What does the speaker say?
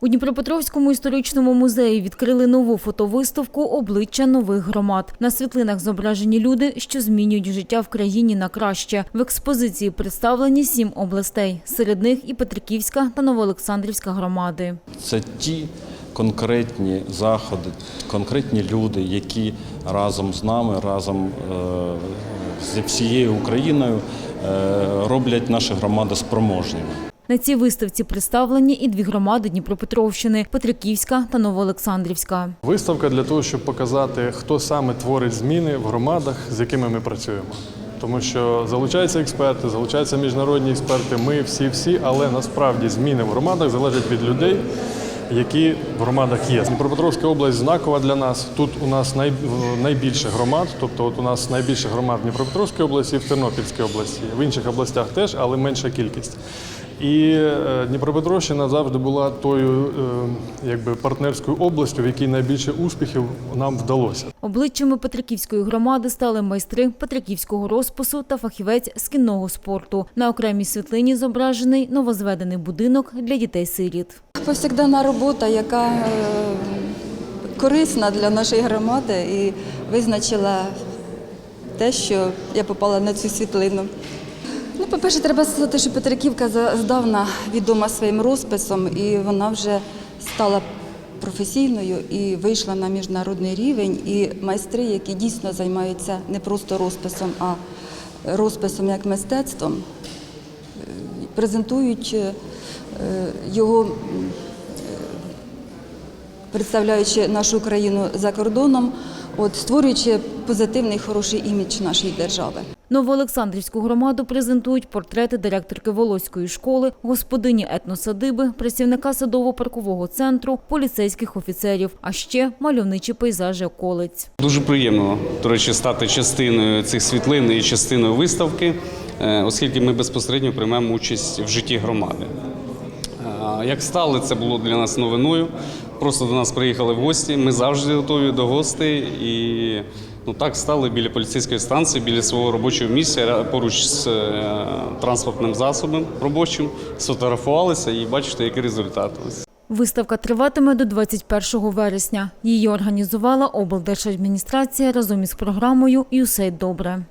У Дніпропетровському історичному музеї відкрили нову фотовиставку «Обличчя нових громад». На світлинах зображені люди, що змінюють життя в країні на краще. В експозиції представлені 7 областей. Серед них і Петриківська та Новоолександрівська громади. Це ті конкретні заходи, конкретні люди, які разом з нами, разом зі всією Україною роблять наші громади спроможними. На цій виставці представлені і 2 громади Дніпропетровщини – Петриківська та Новоолександрівська. Виставка для того, щоб показати, хто саме творить зміни в громадах, з якими ми працюємо. Тому що залучаються експерти, залучаються міжнародні експерти, ми всі, але насправді зміни в громадах залежать від людей, які в громадах є. Дніпропетровська область знакова для нас. Тут у нас найбільше громад, тобто от у нас найбільше громад в Дніпропетровській області і в Тернопільській області. В інших областях теж, але менша кількість. І Дніпропетровщина завжди була тою партнерською областю, в якій найбільше успіхів нам вдалося. Обличчями Петриківської громади стали майстри петриківського розпису та фахівець з кінного спорту. На окремій світлині зображений новозведений будинок для дітей-сиріт. Повсякденна робота, яка корисна для нашої громади, і визначила те, що я попала на цю світлину. По-перше, треба сказати, що Петриківка здавна відома своїм розписом, і вона вже стала професійною і вийшла на міжнародний рівень. І майстри, які дійсно займаються не просто розписом, а розписом як мистецтвом, презентують його, представляючи нашу країну за кордоном, створюючи позитивний, хороший імідж нашої держави. Новоолександрівську громаду презентують портрети директорки Волоської школи, господині етносадиби, працівника садово-паркового центру, поліцейських офіцерів, а ще мальовничі пейзажі околиць. Дуже приємно, до речі, стати частиною цих світлин і частиною виставки, оскільки ми безпосередньо приймемо участь в житті громади. Як стали, це було для нас новиною. Просто до нас приїхали в гості, ми завжди готові до гостей. І так стали біля поліцейської станції, біля свого робочого місця, поруч з транспортним засобом робочим, сфотографувалися і бачите, який результат. Виставка триватиме до 21 вересня. Її організувала облдержадміністрація разом із програмою «USAID Добре».